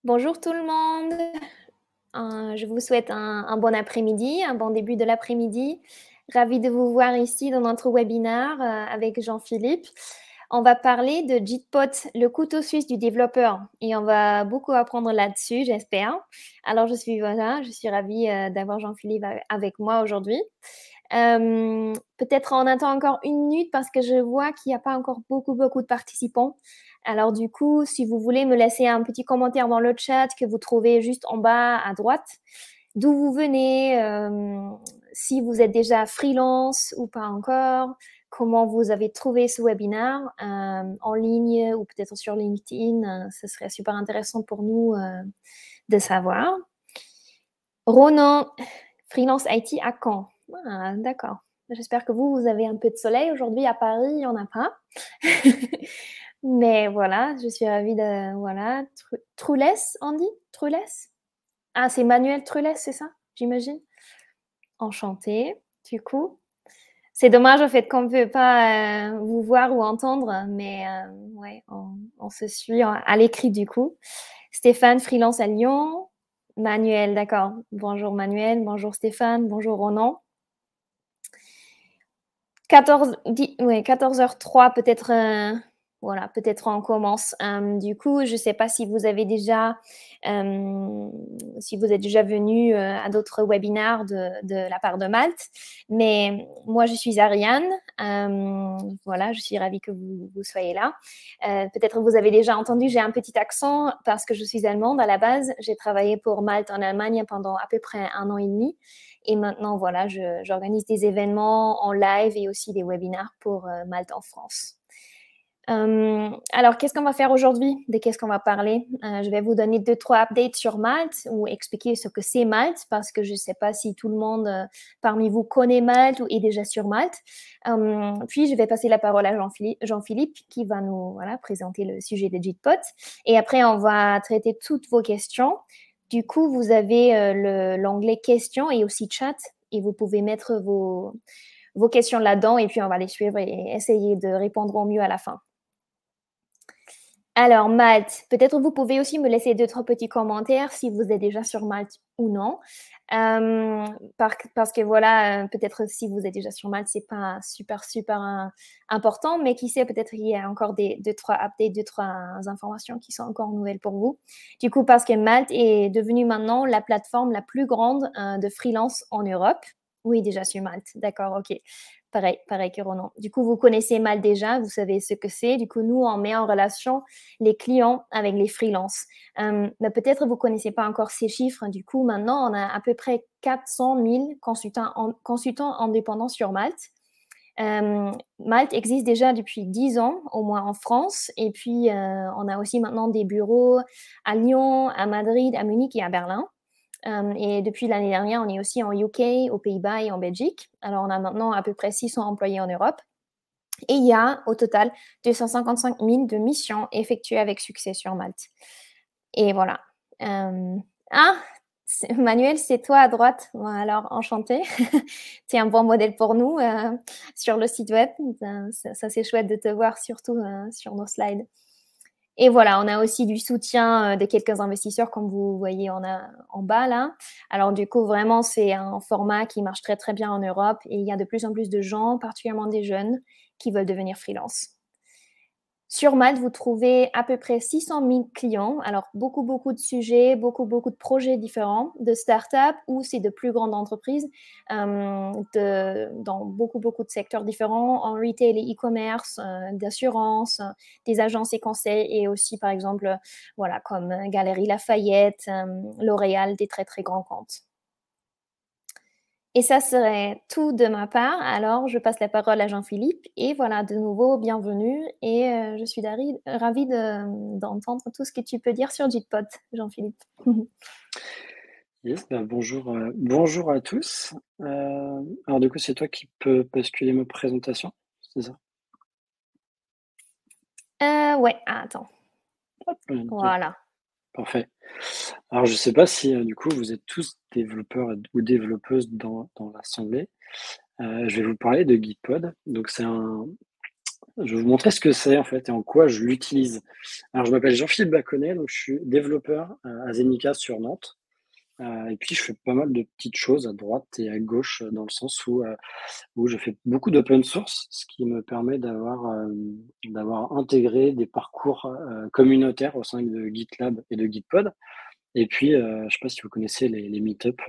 Bonjour tout le monde. Je vous souhaite un bon après-midi, un bon début de l'après-midi. Ravie de vous voir ici dans notre webinaire avec Jean-Philippe. On va parler de Jitpot, le couteau suisse du développeur, et on va beaucoup apprendre là-dessus, j'espère. Alors je suis ravie d'avoir Jean-Philippe avec moi aujourd'hui. Peut-être on attend encore une minute parce que je vois qu'il n'y a pas encore beaucoup de participants. Alors du coup, si vous voulez me laisser un petit commentaire dans le chat que vous trouvez juste en bas à droite, d'où vous venez, si vous êtes déjà freelance ou pas encore, comment vous avez trouvé ce webinaire en ligne ou peut-être sur LinkedIn, ce serait super intéressant pour nous de savoir. Ronan, freelance IT à Caen. Ah, d'accord. J'espère que vous avez un peu de soleil. Aujourd'hui, à Paris, il n'y en a pas. Mais voilà, je suis ravie de... Voilà. Troulès, on dit Troulès. Ah, c'est Manuel Troulès, c'est ça, j'imagine. Enchantée, du coup. C'est dommage, en fait, qu'on ne peut pas vous voir ou entendre, mais ouais, on se suit à l'écrit, du coup. Stéphane, freelance à Lyon. Manuel, d'accord. Bonjour Manuel, bonjour Stéphane, bonjour Ronan. 14h03, peut-être, voilà, peut-être on commence. Du coup, je ne sais pas si vous avez déjà, si vous êtes déjà venu à d'autres webinaires de la part de Malte, mais moi, je suis Ariane. Voilà, je suis ravie que vous soyez là. Peut-être vous avez déjà entendu, j'ai un petit accent parce que je suis allemande à la base. J'ai travaillé pour Malte en Allemagne pendant à peu près 1 an et demi. Et maintenant, voilà, j'organise des événements en live et aussi des webinaires pour Malte en France. Alors, qu'est-ce qu'on va faire aujourd'hui? De qu'est-ce qu'on va parler? Je vais vous donner 2-3 updates sur Malte ou expliquer ce que c'est Malte parce que je ne sais pas si tout le monde parmi vous connaît Malte ou est déjà sur Malte. Puis, je vais passer la parole à Jean-Philippe qui va nous présenter le sujet de Jitpot. Et après, on va traiter toutes vos questions. Du coup, vous avez l'onglet questions et aussi chat et vous pouvez mettre vos questions là-dedans et puis on va les suivre et essayer de répondre au mieux à la fin. Alors, Malte, peut-être vous pouvez aussi me laisser 2-3 petits commentaires si vous êtes déjà sur Malte ou non. Parce que voilà, peut-être si vous êtes déjà sur Malte, c'est pas super important, mais qui sait, peut-être il y a encore 2-3 updates, 2-3 informations qui sont encore nouvelles pour vous. Du coup, parce que Malte est devenue maintenant la plateforme la plus grande de freelance en Europe. Oui, déjà sur Malte, d'accord, ok. Pareil que Ronan. Du coup, vous connaissez Malte déjà, vous savez ce que c'est. Du coup, nous, on met en relation les clients avec les freelances. Mais peut-être vous ne connaissez pas encore ces chiffres. Du coup, maintenant, on a à peu près 400 000 consultants indépendants sur Malte. Malte existe déjà depuis 10 ans, au moins en France. Et puis, on a aussi maintenant des bureaux à Lyon, à Madrid, à Munich et à Berlin. Et depuis l'année dernière, on est aussi en UK, aux Pays-Bas et en Belgique. Alors, on a maintenant à peu près 600 employés en Europe. Et il y a au total 255 000 de missions effectuées avec succès sur Malte. Et voilà. Ah, Manuel, c'est toi à droite. Bon, alors, enchanté. Tu es un bon modèle pour nous sur le site web. Ça c'est chouette de te voir, surtout sur nos slides. Et voilà, on a aussi du soutien de quelques investisseurs, comme vous voyez en bas là. Alors du coup, vraiment, c'est un format qui marche très bien en Europe et il y a de plus en plus de gens, particulièrement des jeunes, qui veulent devenir freelance. Sur Malte, vous trouvez à peu près 600 000 clients. Alors, beaucoup de sujets, beaucoup de projets différents, de start-up ou c'est de plus grandes entreprises dans beaucoup de secteurs différents, en retail et e-commerce, d'assurance, des agences et conseils et aussi, par exemple, voilà, comme Galeries Lafayette, L'Oréal, des très grands comptes. Et ça serait tout de ma part. Alors, je passe la parole à Jean-Philippe. Et voilà, de nouveau, bienvenue. Et je suis ravie d'entendre tout ce que tu peux dire sur Jitpot, Jean-Philippe. Yes, bonjour à tous. Alors du coup, c'est toi qui peux basculer ma présentation, c'est ça? Ouais, attends. Hop, nickel, Voilà. parfait. Alors je sais pas si du coup vous êtes tous développeurs ou développeuses dans l'assemblée. Je vais vous parler de Gitpod. Donc Je vais vous montrer ce que c'est en fait et en quoi je l'utilise. Alors je m'appelle Jean-Philippe Baconnet, donc je suis développeur, à Zenica sur Nantes, et puis je fais pas mal de petites choses à droite et à gauche, dans le sens où je fais beaucoup d'open source, ce qui me permet d'avoir intégré des parcours, communautaires au sein de GitLab et de Gitpod. Et puis, je sais pas si vous connaissez les meet-up,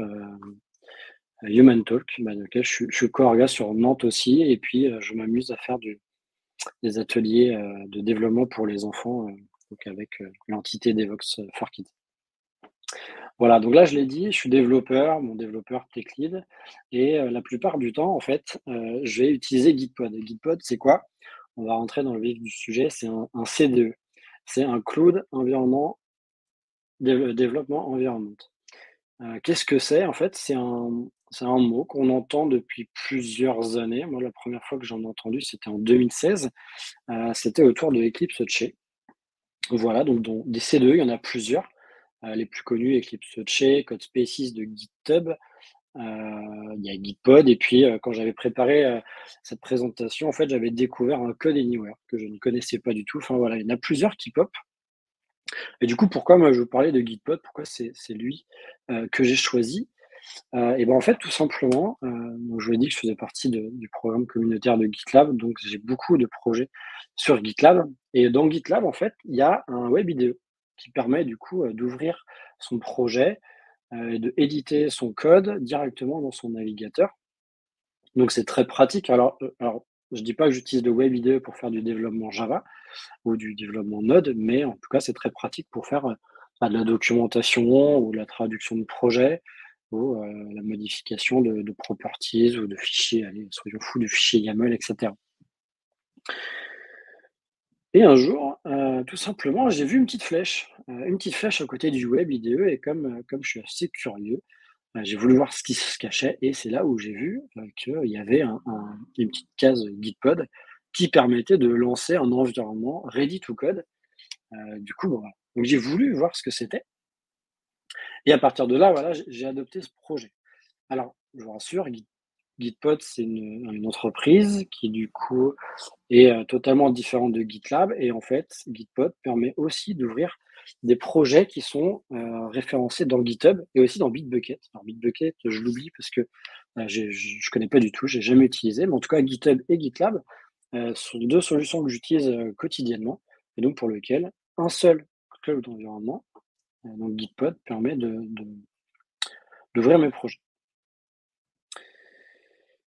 Human Talk, dans lequel je suis co-orga sur Nantes aussi et puis, je m'amuse à faire des ateliers, de développement pour les enfants, donc avec, l'entité Devox, for Kids. Voilà, donc là, je l'ai dit, je suis développeur, mon développeur tech lead et la plupart du temps, en fait, je vais utiliser Gitpod. Gitpod, c'est quoi? On va rentrer dans le vif du sujet, c'est un CDE. C'est un Cloud Environment Development Environment. Qu'est-ce que c'est? En fait, c'est un mot qu'on entend depuis plusieurs années. Moi, la première fois que j'en ai entendu, c'était en 2016. C'était autour de Eclipse-Che. Voilà, donc dans des CDE, il y en a plusieurs. Les plus connus, Eclipse-Che, CodeSpaces de GitHub, il y a Gitpod et puis, quand j'avais préparé, cette présentation, en fait, j'avais découvert un Code Anywhere que je ne connaissais pas du tout. Enfin voilà, il y en a plusieurs qui pop et du coup, pourquoi moi je vous parlais de Gitpod? Pourquoi c'est lui, que j'ai choisi? Et ben, en fait, tout simplement, donc je vous ai dit que je faisais partie du programme communautaire de GitLab, donc j'ai beaucoup de projets sur GitLab et dans GitLab, en fait, il y a un web IDE qui permet du coup, d'ouvrir son projet, et de éditer son code directement dans son navigateur. Donc c'est très pratique. Alors je dis pas que j'utilise le web IDE pour faire du développement Java ou du développement Node, mais en tout cas, c'est très pratique pour faire, bah, de la documentation ou de la traduction de projet ou, la modification de properties ou de fichiers, allez, soyons fous, de fichiers YAML et cetera. Et un jour, tout simplement, j'ai vu une petite flèche à côté du web IDE et comme je suis assez curieux, j'ai voulu voir ce qui se cachait et c'est là où j'ai vu, qu'il y avait une petite case Gitpod qui permettait de lancer un environnement ready to code. Du coup, bon, voilà. Donc j'ai voulu voir ce que c'était et à partir de là, voilà, j'ai adopté ce projet. Alors, je vous rassure, Gitpod, c'est une entreprise qui, du coup, est, totalement différente de GitLab et en fait, Gitpod permet aussi d'ouvrir des projets qui sont, référencés dans GitHub et aussi dans Bitbucket. Alors Bitbucket, je l'oublie parce que, je connais pas du tout, j'ai jamais utilisé, mais en tout cas, GitHub et GitLab, sont 2 solutions que j'utilise, quotidiennement et donc pour lequel un seul cloud environnement, donc Gitpod permet d'ouvrir mes projets.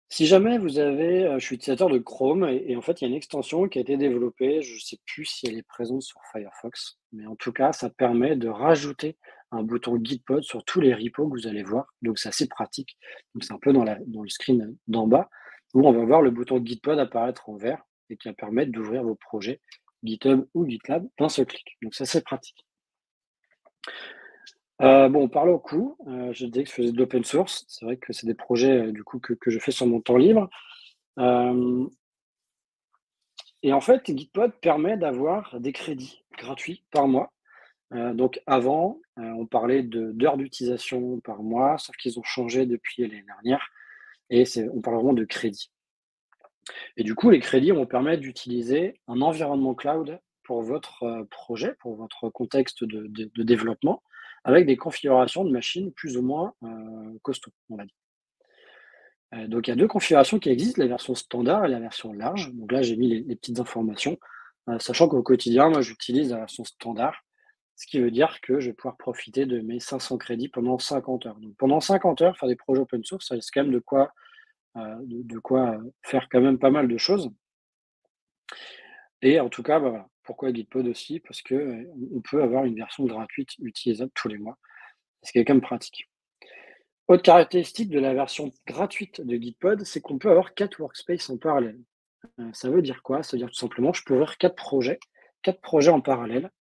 Si jamais vous avez, je suis utilisateur de Chrome et en fait, il y a une extension qui a été développée, je ne sais plus si elle est présente sur Firefox, mais en tout cas, ça permet de rajouter un bouton Gitpod sur tous les repos que vous allez voir, donc c'est assez pratique. Donc c'est un peu dans le screen d'en bas, où on va voir le bouton Gitpod apparaître en vert et qui va permettre d'ouvrir vos projets GitHub ou GitLab d'un seul clic. Donc c'est assez pratique. Bon, parlons coût, je disais que je faisais de l'open source. C'est vrai que c'est des projets, du coup, que je fais sur mon temps libre. Hem Et en fait, Gitpod permet d'avoir des crédits gratuits par mois. Donc avant, on parlait d'heures d'utilisation par mois, sauf qu'ils ont changé depuis l'année dernière et on parle vraiment de crédits. Et du coup, les crédits vont permettre d'utiliser un environnement cloud pour votre, projet, pour votre contexte de développement, avec des configurations de machines plus ou moins, costauds, on va dire. Donc il y a 2 configurations qui existent, la version standard et la version large. Donc là, j'ai mis les petites informations, sachant qu'au quotidien, moi, j'utilise la version standard, ce qui veut dire que je vais pouvoir profiter de mes 500 crédits pendant 50 heures. Donc pendant 50 heures, faire des projets open source, ça laisse quand même de quoi faire quand même pas mal de choses et en tout cas, bah, voilà, pourquoi Gitpod aussi? Parce que, on peut avoir une version gratuite utilisable tous les mois, ce qui est quand même pratique. Autre caractéristique de la version gratuite de Gitpod, c'est qu'on peut avoir 4 workspaces en parallèle. Ça veut dire quoi? Ça veut dire tout simplement, je peux ouvrir 4 projets en parallèle,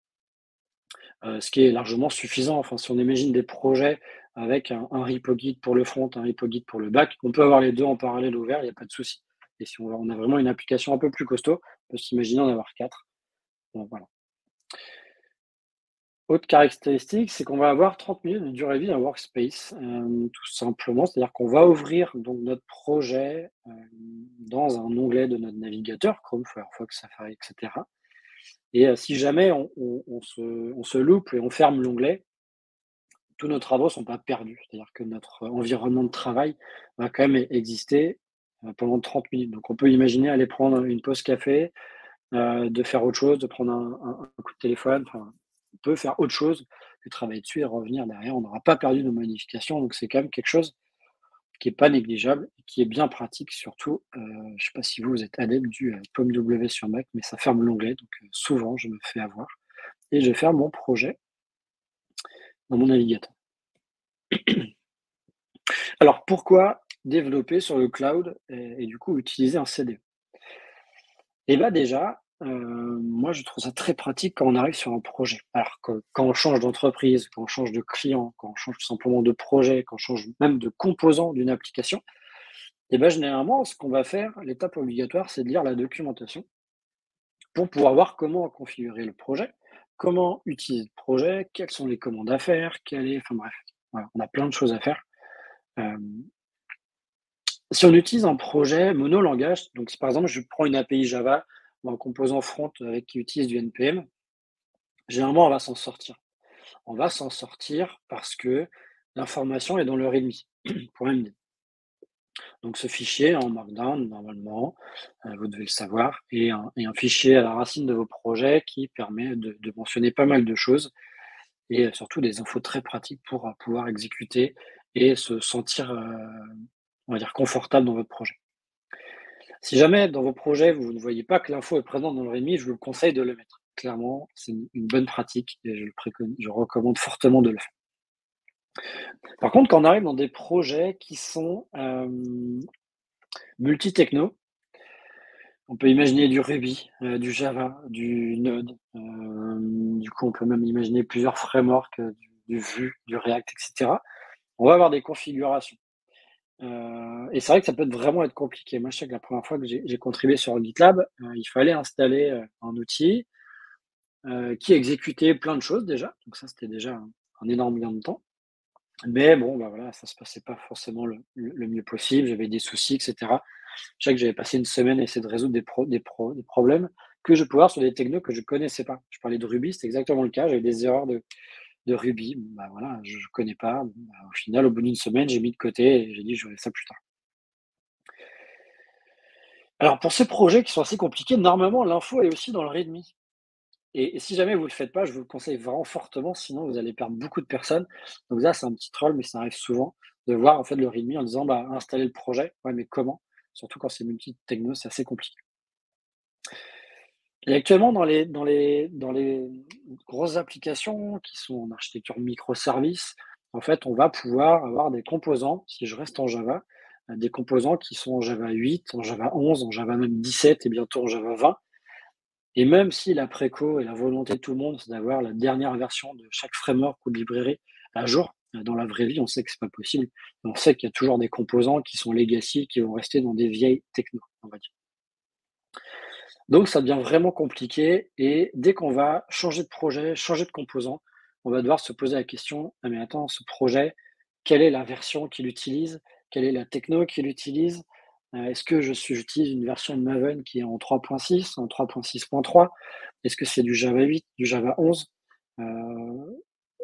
ce qui est largement suffisant. Enfin, si on imagine des projets avec un repo Git pour le front, un repo Git pour le back, on peut avoir les 2 en parallèle ouverts, il y a pas de souci. Et si on a vraiment une application un peu plus costaud, on peut s'imaginer en avoir 4. Donc voilà. Autre caractéristique, c'est qu'on va avoir 30 minutes de durée de vie d'un workspace, tout simplement. C'est-à-dire qu'on va ouvrir donc notre projet, dans un onglet de notre navigateur, Chrome, Firefox, Safari, et cetera. Et si jamais on se loupe et on ferme l'onglet, tous nos travaux ne sont pas perdus. C'est-à-dire que notre environnement de travail va quand même exister, pendant 30 minutes. Donc on peut imaginer aller prendre une pause café, de faire autre chose, de prendre un coup de téléphone, enfin, on peut faire autre chose que travailler dessus et revenir derrière. On n'aura pas perdu nos modifications, donc c'est quand même quelque chose qui est pas négligeable et qui est bien pratique surtout, je sais pas si vous êtes adepte du, pomme W sur Mac, mais ça ferme l'onglet, donc souvent je me fais avoir et je vais faire mon projet dans mon navigateur. Alors pourquoi développer sur le cloud et du coup utiliser un CDE? Et bah, déjà, moi je trouve ça très pratique quand on arrive sur un projet. Alors que quand on change d'entreprise, quand on change de client, quand on change tout simplement de projet, quand on change même de composant d'une application, et bah, généralement ce qu'on va faire, l'étape obligatoire, c'est de lire la documentation pour pouvoir voir comment configurer le projet, comment utiliser le projet, quelles sont les commandes à faire, quelle est enfin bref, voilà, on a plein de choses à faire. Hem, Si on utilise un projet monolangage, donc si par exemple je prends une API Java ou un composant front avec qui utilise du NPM, généralement on va s'en sortir. On va s'en sortir parce que l'information est dans le README, .md. Donc ce fichier en Markdown, normalement, vous devez le savoir, est un fichier à la racine de vos projets qui permet de mentionner pas mal de choses et surtout des infos très pratiques pour, pouvoir exécuter et se sentir, on va dire confortable dans votre projet. Si jamais dans vos projets, vous ne voyez pas que l'info est présente dans le README, je vous conseille de le mettre. Clairement, c'est une bonne pratique et je recommande fortement de le faire. Par contre, quand on arrive dans des projets qui sont, multi-techno, on peut imaginer du Ruby, du Java, du Node, du coup, on peut même imaginer plusieurs frameworks, du Vue, du React et cetera. On va avoir des configurations, et c'est vrai que ça peut vraiment être compliqué. Moi, je sais que la première fois que j'ai contribué sur GitLab, il fallait installer, un outil, qui exécutait plein de choses déjà, donc ça, c'était déjà un énorme gain de temps. Mais bon, bah, voilà, ça se passait pas forcément le mieux possible. J'avais des soucis et cetera. Je sais que j'avais passé une semaine à essayer de résoudre des problèmes que je pouvais avoir sur des technos que je connaissais pas. Je parlais de Ruby, c'était exactement le cas. J'avais des erreurs de Ruby. Bon, bah, voilà, je connais pas. Bon, bah, au final, au bout d'une semaine, j'ai mis de côté et j'ai dit: «Je verrai ça plus tard». Alors pour ces projets qui sont assez compliqués, normalement, l'info est aussi dans le README et si jamais vous le faites pas, je vous le conseille vraiment fortement, sinon vous allez perdre beaucoup de personnes. Donc ça, c'est un petit troll, mais ça arrive souvent de voir en fait le README en disant: «Bah, installer le projet». Ouais, mais comment? Surtout quand c'est multi-techno, c'est assez compliqué. Et actuellement, dans les grosses applications qui sont en architecture microservices, en fait, on va pouvoir avoir des composants, si je reste en Java, des composants qui sont en Java 8, en Java 11, en Java même 17 et bientôt en Java 20. Et même si la préco et la volonté de tout le monde, c'est d'avoir la dernière version de chaque framework ou de librairie à jour, dans la vraie vie, on sait que c'est pas possible. On sait qu'il y a toujours des composants qui sont legacy, qui vont rester dans des vieilles techno, on va dire. Donc ça devient vraiment compliqué et dès qu'on va changer de projet, changer de composant, on va devoir se poser la question: «Ah mais attends, ce projet, quelle est la version qu'il utilise? Quelle est la techno qu'il utilise? Est-ce que j'utilise une version de Maven qui est en 3.6, en 3.6.3? Est-ce que c'est du Java 8, du Java 11?»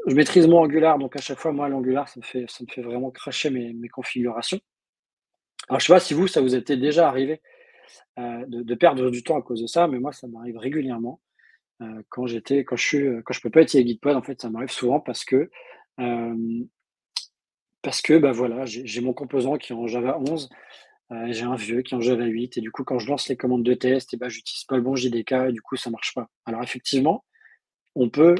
Je maîtrise moins Angular, donc à chaque fois, moi, l'Angular, ça me fait vraiment crasher mes configurations. Alors je sais pas si vous, ça vous était déjà arrivé, de perdre du temps à cause de ça, mais moi, ça m'arrive régulièrement. Quand je peux pas utiliser Gitpod, en fait, ça m'arrive souvent hem, parce que, bah, voilà, j'ai mon composant qui est en Java 11, j'ai un vieux qui est en Java 8 et du coup, quand je lance les commandes de test et bah, j'utilise pas le bon JDK et du coup, ça marche pas. Alors effectivement, on peut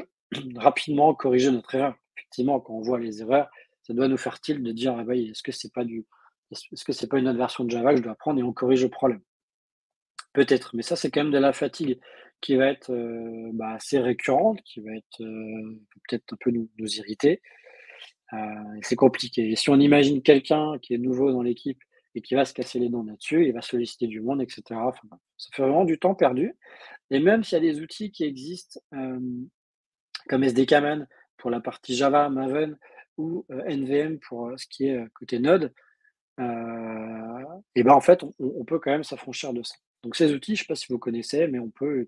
rapidement corriger notre erreur. Effectivement, quand on voit les erreurs, ça doit nous faire tilt de dire: «Ah bah, est-ce que c'est pas une autre version de Java que je dois prendre?» et on corrige le problème. Peut-être, mais ça, c'est quand même de la fatigue qui va être, bah, assez récurrente, qui va être, peut-être un peu nous irriter, et c'est compliqué et si on imagine quelqu'un qui est nouveau dans l'équipe et qui va se casser les dents là-dessus, il va solliciter du monde et cetera. Enfin, bref, ça fait vraiment du temps perdu et même s'il y a des outils qui existent, comme SDKman pour la partie Java, Maven ou NVM pour ce qui est côté Node, et ben en fait, on peut quand même s'affranchir de ça. Donc ces outils, je ne sais pas si vous connaissez, mais on peut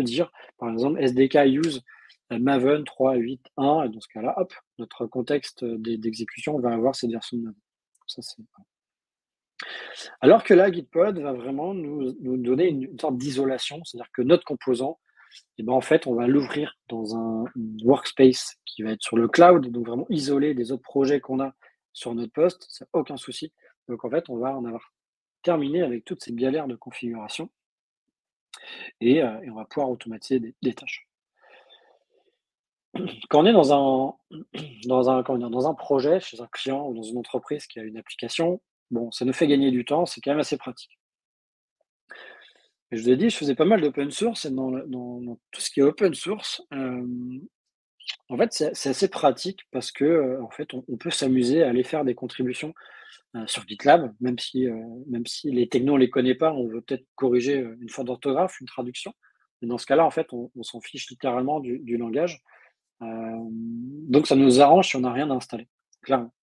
dire, par exemple, SDK use Maven 3.8.1, et dans ce cas-là, hop, notre contexte d'exécution va avoir cette version de Maven. Ça, c'est... Alors que là, Gitpod va vraiment nous donner une sorte d'isolation, c'est-à-dire que notre composant, et ben en fait, on va l'ouvrir dans un workspace qui va être sur le cloud, donc vraiment isolé des autres projets qu'on a sur notre poste, ça aucun souci. Donc en fait, on va en avoir terminé avec toutes ces galères de configuration et on va pouvoir automatiser des tâches. Quand on est dans un projet, chez un client ou dans une entreprise qui a une application, bon, ça nous fait gagner du temps, c'est quand même assez pratique. Et je vous ai dit, je faisais pas mal d'open source et dans tout ce qui est open source, en fait, c'est assez pratique parce que, en fait, on peut s'amuser à aller faire des contributions, sur GitLab, même si les technos, on les connaît pas, on veut peut-être corriger, une faute d'orthographe, une traduction. Et dans ce cas-là, en fait, on s'en fiche littéralement du langage. Donc ça nous arrange si on n'a rien à installer, clairement.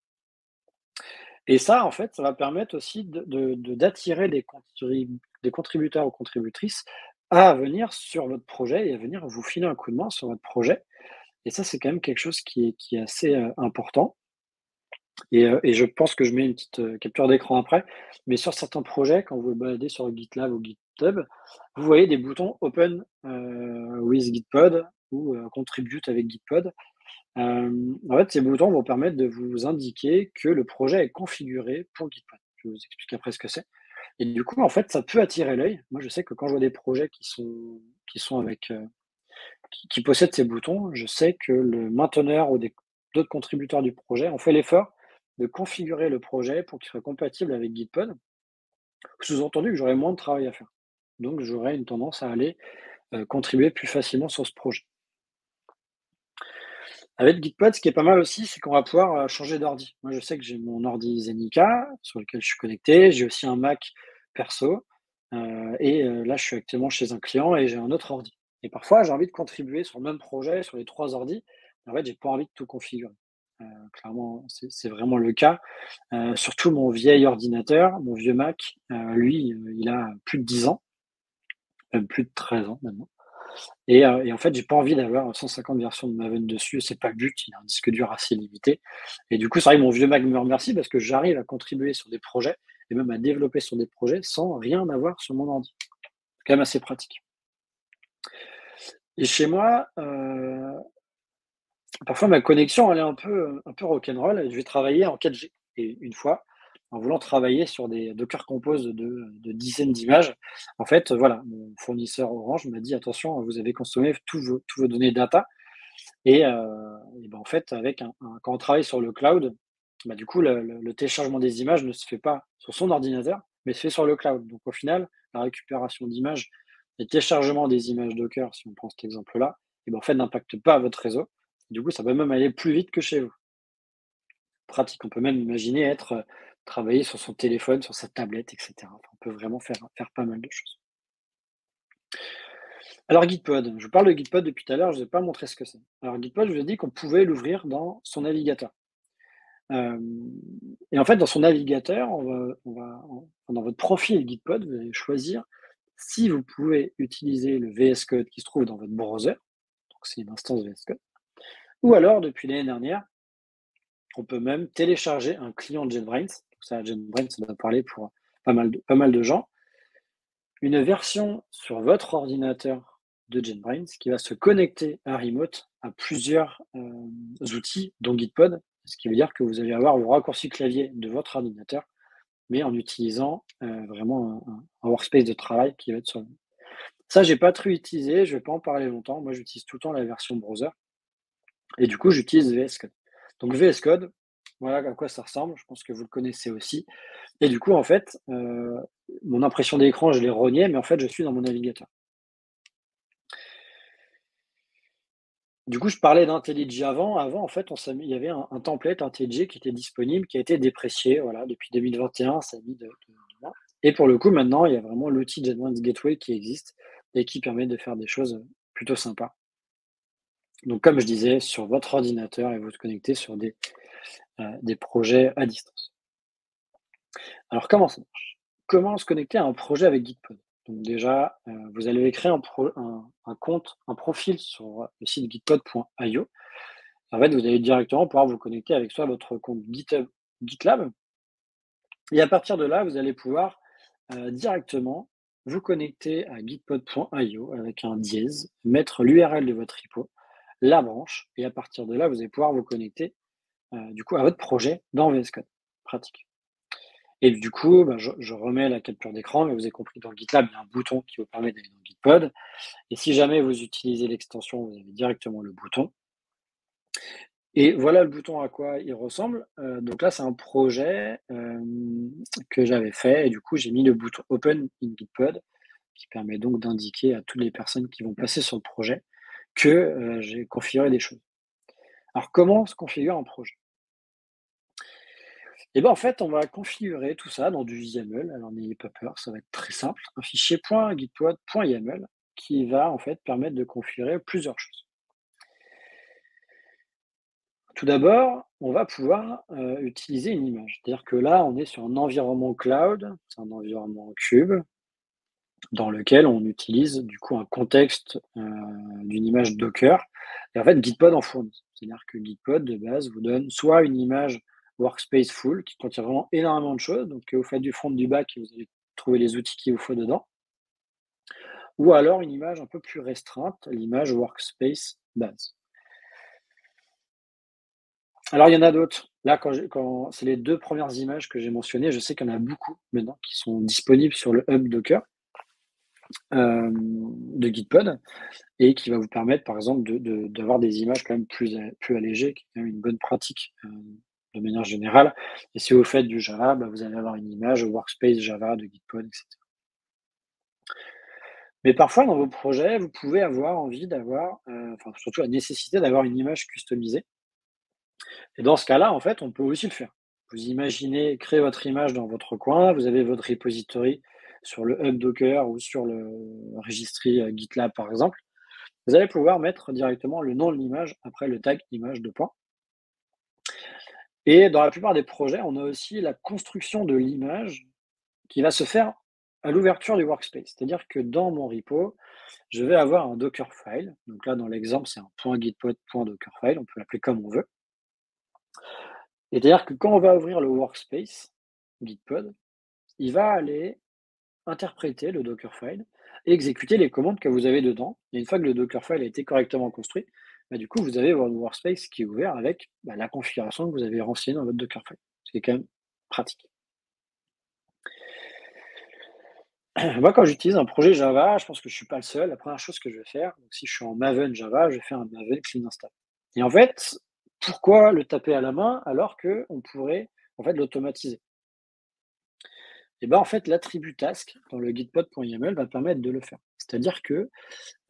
Et ça, en fait, ça va permettre aussi d'attirer des contributeurs ou contributrices à venir sur votre projet et à venir vous filer un coup de main sur votre projet. Et ça, c'est quand même quelque chose qui est assez, important et je pense que je mets une petite, capture d'écran après. Mais sur certains projets, quand vous vous baladez sur GitLab ou GitHub, vous voyez des boutons Open, with Gitpod ou, Contribute avec Gitpod. En fait, ces boutons vont permettre de vous indiquer que le projet est configuré pour Gitpod. Je vais vous expliquer après ce que c'est et du coup, en fait, ça peut attirer l'œil. Moi, je sais que quand je vois des projets qui sont avec, qui possèdent ces boutons, je sais que le mainteneur ou d'autres contributeurs du projet ont fait l'effort de configurer le projet pour qu'il soit compatible avec Gitpod. Sous-entendu que j'aurai moins de travail à faire. Donc j'aurai une tendance à aller, contribuer plus facilement sur ce projet. Avec Gitpod, ce qui est pas mal aussi, c'est qu'on va pouvoir, changer d'ordi. Moi, je sais que j'ai mon ordi Zenica sur lequel je suis connecté. J'ai aussi un Mac perso, là, je suis actuellement chez un client et j'ai un autre ordi. Et parfois, j'ai envie de contribuer sur le même projet, sur les 3 ordis. En fait, j'ai pas envie de tout configurer. Clairement, c'est vraiment le cas. Surtout mon vieil ordinateur, mon vieux Mac, lui, il a plus de 10 ans, même plus de 13 ans maintenant. Et en fait, j'ai pas envie d'avoir 150 versions de Maven dessus, c'est pas le but, il a un disque dur assez limité. Et du coup, c'est vrai que mon vieux Mac me remercie parce que j'arrive à contribuer sur des projets et même à développer sur des projets sans rien avoir sur mon ordi. C'est quand même assez pratique. Et chez moi, parfois ma connexion, elle est un peu rock'n'roll et je vais travailler en 4G. Et une fois, en voulant travailler sur des Docker Compose de dizaines d'images, en fait, voilà, mon fournisseur Orange m'a dit: «Attention, vous avez consommé tous vos données data». Et ben, en fait, quand on travaille sur le cloud, bah, du coup, le téléchargement des images ne se fait pas sur son ordinateur, mais se fait sur le cloud. Donc au final, la récupération d'images et le téléchargement des images Docker, si on prend cet exemple-là, et ben, en fait, n'impacte pas votre réseau. Du coup, ça peut même aller plus vite que chez vous. Pratique, on peut même imaginer travailler sur son téléphone, sur sa tablette, et cetera. Enfin, on peut vraiment faire pas mal de choses. Alors Gitpod, je vous parle de Gitpod depuis tout à l'heure, je ne vous ai pas montré ce que c'est. Alors Gitpod, je vous ai dit qu'on pouvait l'ouvrir dans son navigateur. Et en fait, dans son navigateur, dans votre profil Gitpod, vous allez choisir si vous pouvez utiliser le VS Code qui se trouve dans votre browser, donc c'est une instance VS Code, ou alors depuis l'année dernière, on peut même télécharger un client JetBrains. Donc ça, JetBrains, ça doit parler pour pas mal de gens. Une version sur votre ordinateur de JetBrains qui va se connecter à Remote à plusieurs outils, dont Gitpod, ce qui veut dire que vous allez avoir le raccourci clavier de votre ordinateur, mais en utilisant vraiment un workspace de travail qui va être sur le. Ça, j'ai pas trop utilisé, je vais pas en parler longtemps. Moi, j'utilise tout le temps la version browser et du coup, j'utilise VS Code. Donc VS Code, voilà à quoi ça ressemble. Je pense que vous le connaissez aussi. Et du coup, en fait, mon impression d'écran, je l'ai rogné, mais en fait, je suis dans mon navigateur. Du coup, je parlais d'IntelliJ avant. Avant, en fait, il y avait un template IntelliJ qui était disponible, qui a été déprécié. Voilà, depuis 2021, ça a mis de. Et pour le coup, maintenant, il y a vraiment l'outil JetBrains Gateway qui existe et qui permet de faire des choses plutôt sympas. Donc, comme je disais, sur votre ordinateur et vous te connectez sur des projets à distance. Alors, comment ça marche? Comment se connecter à un projet avec Gitpod? Donc déjà, vous allez créer un compte, un profil sur le site gitpod.io. En fait, vous allez directement pouvoir vous connecter avec soit votre compte GitLab et à partir de là, vous allez pouvoir, directement vous connecter à gitpod.io avec un dièse, mettre l'URL de votre repo, la branche et à partir de là, vous allez pouvoir vous connecter, du coup à votre projet dans VS Code. Pratique. Et du coup, bah, je remets la capture d'écran, mais vous avez compris, dans GitLab, il y a un bouton qui vous permet d'aller dans Gitpod. Et si jamais vous utilisez l'extension, vous avez directement le bouton. Et voilà le bouton à quoi il ressemble. Donc là, c'est un projet que j'avais fait. Et du coup, j'ai mis le bouton Open in Gitpod, qui permet donc d'indiquer à toutes les personnes qui vont passer sur le projet que j'ai configuré des choses. Alors, comment se configure un projet? Et ben en fait, on va configurer tout ça dans du YAML. Alors n'ayez pas peur, ça va être très simple. Un fichier .gitpod.yaml qui va en fait permettre de configurer plusieurs choses. Tout d'abord, on va pouvoir utiliser une image. C'est-à-dire que là, on est sur un environnement cloud, c'est un environnement cube, dans lequel on utilise du coup un contexte d'une image Docker. Et en fait, Gitpod en fournit. C'est-à-dire que Gitpod, de base, vous donne soit une image workspace full, qui contient vraiment énormément de choses, donc vous faites du front, du back, et vous allez trouver les outils qu'il vous faut dedans, ou alors une image un peu plus restreinte, l'image workspace base. Alors, il y en a d'autres. Là, quand c'est les 2 premières images que j'ai mentionnées, je sais qu'il y en a beaucoup maintenant qui sont disponibles sur le hub Docker, de Gitpod et qui va vous permettre, par exemple, d'avoir des images quand même plus allégées, qui est quand même une bonne pratique, de manière générale. Et si vous faites du Java, bah, vous allez avoir une image workspace Java de Gitpod, et cetera. Mais parfois, dans vos projets, vous pouvez avoir envie d'avoir, enfin, surtout la nécessité d'avoir une image customisée. Et dans ce cas-là, en fait, on peut aussi le faire. Vous imaginez créer votre image dans votre coin, vous avez votre repository sur le hub Docker ou sur le registry GitLab, par exemple. Vous allez pouvoir mettre directement le nom de l'image après le tag image de point. Et dans la plupart des projets, on a aussi la construction de l'image qui va se faire à l'ouverture du workspace. C'est-à-dire que dans mon repo, je vais avoir un Dockerfile. Donc là, dans l'exemple, c'est un .gitpod.dockerfile. On peut l'appeler comme on veut. Et c'est-à-dire que quand on va ouvrir le workspace Gitpod, il va aller interpréter le Dockerfile et exécuter les commandes que vous avez dedans. Et une fois que le Dockerfile a été correctement construit, bah, du coup, vous avez votre workspace qui est ouvert avec la configuration que vous avez renseignée dans votre Dockerfile. C'est quand même pratique. Moi, quand j'utilise un projet Java, je pense que je ne suis pas le seul. La première chose que je vais faire, donc si je suis en Maven Java, je vais faire un Maven clean install. Et en fait, pourquoi le taper à la main alors qu'on pourrait en fait l'automatiser? Et ben en fait, l'attribut task dans le gitpod.yaml va permettre de le faire. C'est-à-dire que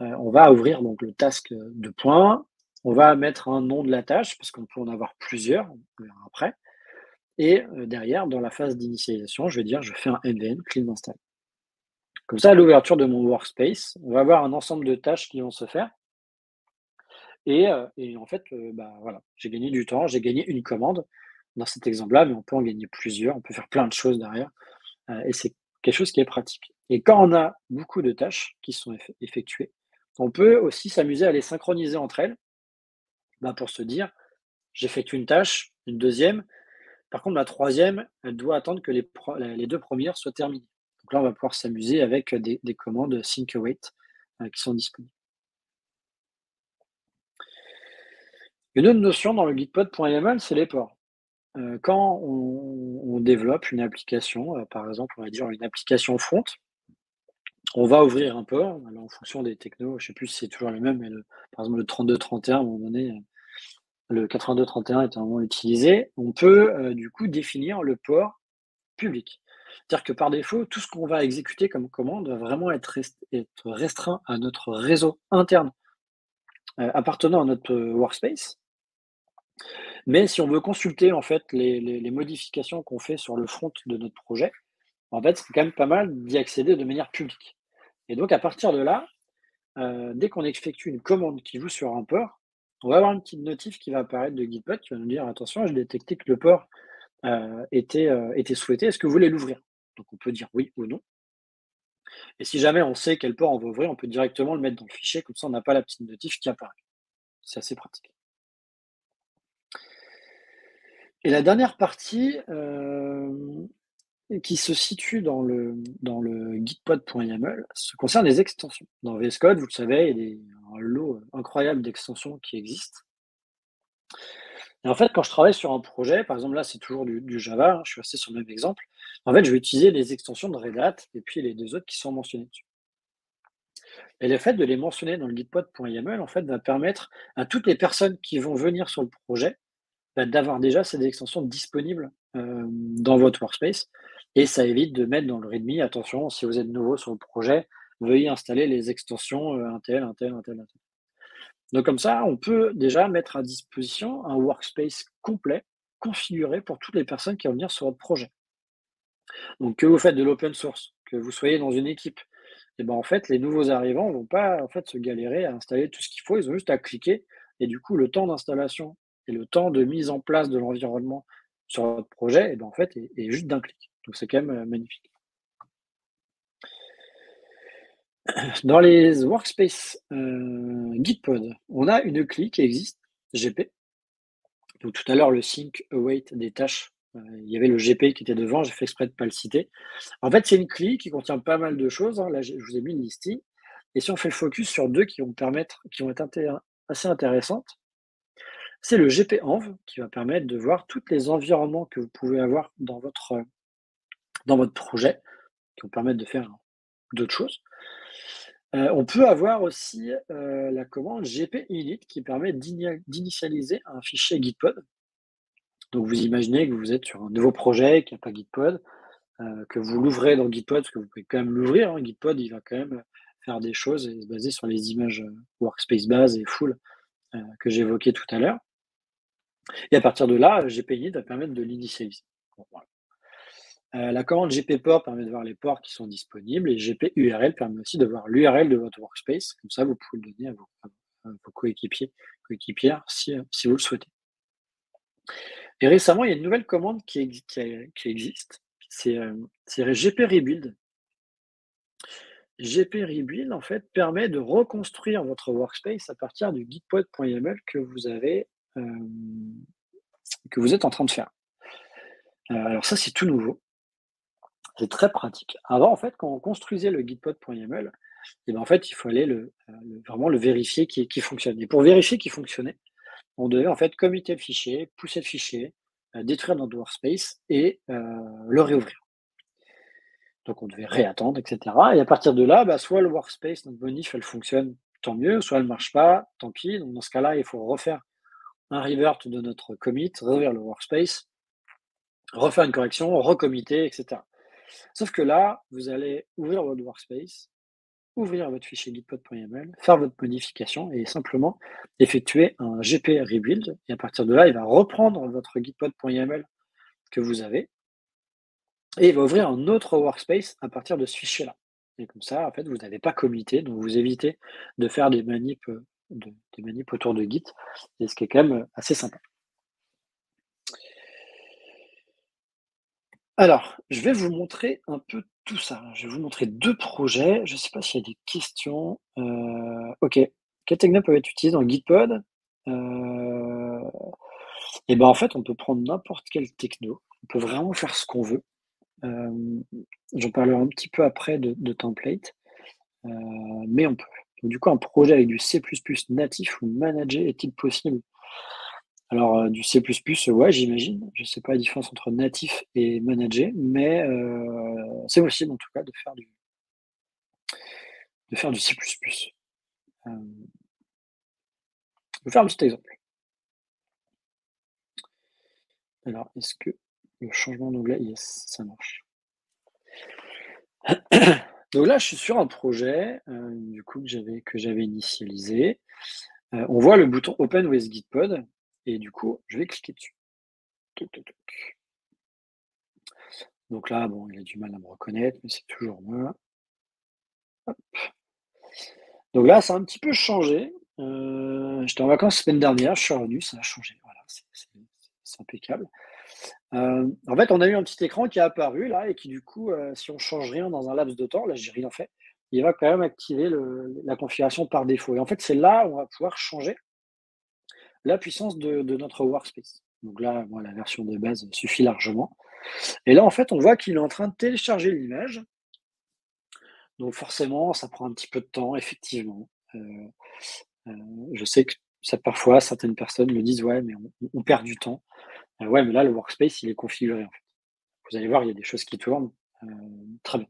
on va ouvrir donc le task de point, on va mettre un nom de la tâche, parce qu'on peut en avoir plusieurs, on verra après. Et derrière, dans la phase d'initialisation, je vais dire je fais un nvn clean install. Comme ça, à l'ouverture de mon workspace, on va avoir un ensemble de tâches qui vont se faire. Et en fait, bah, voilà, j'ai gagné du temps, j'ai gagné une commande dans cet exemple-là, mais on peut en gagner plusieurs, on peut faire plein de choses derrière. Et c'est quelque chose qui est pratique. Et quand on a beaucoup de tâches qui sont effectuées, on peut aussi s'amuser à les synchroniser entre elles, bah, pour se dire, j'effectue une tâche, une deuxième. Par contre, la troisième, elle doit attendre que les 2 premières soient terminées. Donc là, on va pouvoir s'amuser avec des commandes sync await qui sont disponibles. Une autre notion dans le gitpod.yaml, c'est les ports. Quand on développe une application, par exemple, on va dire une application front, on va ouvrir un port. Alors, en fonction des technos, je ne sais plus si c'est toujours le même, mais par exemple, le 3231, à un moment donné, le 8231 est un moment utilisé. On peut, du coup, définir le port public. C'est-à-dire que par défaut, tout ce qu'on va exécuter comme commande va vraiment être restreint à notre réseau interne, appartenant à notre workspace. Mais si on veut consulter, en fait, les modifications qu'on fait sur le front de notre projet, en fait, c'est quand même pas mal d'y accéder de manière publique. Et donc à partir de là, dès qu'on effectue une commande qui joue sur un port, on va avoir une petite notif qui va apparaître de Gitpod qui va nous dire: «Attention, j'ai détecté que le port, était souhaité. Est-ce que vous voulez l'ouvrir?» Donc on peut dire oui ou non. Et si jamais on sait quel port on veut ouvrir, on peut directement le mettre dans le fichier, comme ça on n'a pas la petite notif qui apparaît. C'est assez pratique. Et la dernière partie, qui se situe dans le gitpod.yaml, se concerne les extensions. Dans VS Code, vous le savez, il y a un lot incroyable d'extensions qui existent. Et en fait, quand je travaille sur un projet, par exemple là, c'est toujours du Java, hein, je suis resté sur le même exemple. En fait, je vais utiliser les extensions de Red Hat et puis les 2 autres qui sont mentionnées dessus. Et le fait de les mentionner dans le gitpod.yaml, en fait, va permettre à toutes les personnes qui vont venir sur le projet, bah, d'avoir déjà ces extensions disponibles, dans votre workspace et ça évite de mettre dans le readme: «Attention, si vous êtes nouveau sur le projet, veuillez installer les extensions, untel, untel, untel, untel». Donc comme ça, on peut déjà mettre à disposition un workspace complet, configuré pour toutes les personnes qui vont venir sur votre projet. Donc que vous faites de l'open source, que vous soyez dans une équipe, et ben, en fait, les nouveaux arrivants vont pas, en fait, se galérer à installer tout ce qu'il faut. Ils ont juste à cliquer et du coup, le temps d'installation et le temps de mise en place de l'environnement sur votre projet, et ben, en fait, est juste d'un clic. Donc c'est quand même, magnifique. Dans les workspaces, Gitpod, on a une CLI qui existe, GP. Donc tout à l'heure, le sync await des tâches, il y avait le GP qui était devant, j'ai fait exprès de pas le citer. En fait, c'est une CLI qui contient pas mal de choses, hein. Là, je vous ai mis une listing. Et si on fait le focus sur 2 qui vont être assez intéressantes, c'est le GP-Env qui va permettre de voir tous les environnements que vous pouvez avoir dans votre projet, qui vont permettre de faire d'autres choses. On peut avoir aussi, la commande gp-init qui permet d'initialiser un fichier Gitpod. Donc vous imaginez que vous êtes sur un nouveau projet qui a pas Gitpod, que vous l'ouvrez dans Gitpod, parce que vous pouvez quand même l'ouvrir, hein. Gitpod, il va quand même faire des choses et se baser sur les images, workspace base et full, que j'évoquais tout à l'heure. Et à partir de là, GPinit va permettre de l'initialiser. Bon, voilà. La commande gpport permet de voir les ports qui sont disponibles et gpurl permet aussi de voir l'URL de votre workspace. Comme ça, vous pouvez le donner à vos coéquipières si vous le souhaitez. Et récemment, il y a une nouvelle commande qui existe. C'est gprebuild. gprebuild, en fait, permet de reconstruire votre workspace à partir du gitpod.yaml que vous êtes en train de faire. Alors ça, c'est tout nouveau. C'est très pratique. Avant, en fait, quand on construisait le gitpod.yaml, et ben, en fait, il fallait vraiment le vérifier qu'il fonctionne. Et pour vérifier qu'il fonctionnait, on devait en fait committer le fichier, pousser le fichier, détruire notre workspace et le réouvrir. Donc on devait réattendre, etc. Et à partir de là, bah, soit le workspace, notre bonif, elle fonctionne, tant mieux, soit elle ne marche pas, tant pis. Donc dans ce cas-là, il faut refaire un revert de notre commit, réouvrir le workspace, refaire une correction, recommitter, etc. Sauf que là, vous allez ouvrir votre workspace, ouvrir votre fichier gitpod.yaml, faire votre modification et simplement effectuer un gp rebuild. Et à partir de là, il va reprendre votre gitpod.yaml que vous avez et il va ouvrir un autre workspace à partir de ce fichier-là. Et comme ça, en fait, vous n'avez pas commité, donc vous évitez de faire des manips, des manips autour de Git, et ce qui est quand même assez sympa. Alors, je vais vous montrer un peu tout ça. Je vais vous montrer 2 projets. Je ne sais pas s'il y a des questions. OK. Quelle techno peut être utilisée dans Gitpod? Et ben, en fait, on peut prendre n'importe quelle techno. On peut vraiment faire ce qu'on veut. J'en parlerai un petit peu après de template, mais on peut. Donc du coup, un projet avec du C++ natif ou managé est-il possible? Alors, du C++, ouais, j'imagine. Je sais pas la différence entre natif et managé, mais c'est possible en tout cas de faire du C++. Je vais faire un petit exemple. Alors, est-ce que le changement d'onglet, yes, ça marche. Donc là, je suis sur un projet, du coup que j'avais initialisé. On voit le bouton Open with Gitpod et du coup, je vais cliquer dessus. Toc, toc, toc. Donc là, bon, il a du mal à me reconnaître, mais c'est toujours moi. Hop. Donc là, ça a un petit peu changé. J'étais en vacances la semaine dernière, je suis revenu, ça a changé. Voilà, c'est impeccable. En fait, on a eu un petit écran qui est apparu là et qui du coup, si on change rien dans un laps de temps, là j'ai rien fait, il va quand même activer la configuration par défaut. Et en fait, c'est là où on va pouvoir changer la puissance de notre workspace. Donc là, moi, la version de base suffit largement. Et là, en fait, on voit qu'il est en train de télécharger l'image. Donc forcément, ça prend un petit peu de temps, effectivement. Je sais que ça, parfois, certaines personnes me disent: «Ouais, mais on perd du temps». Ouais, mais là, le workspace, il est configuré, en fait. Vous allez voir, il y a des choses qui tournent, très bien.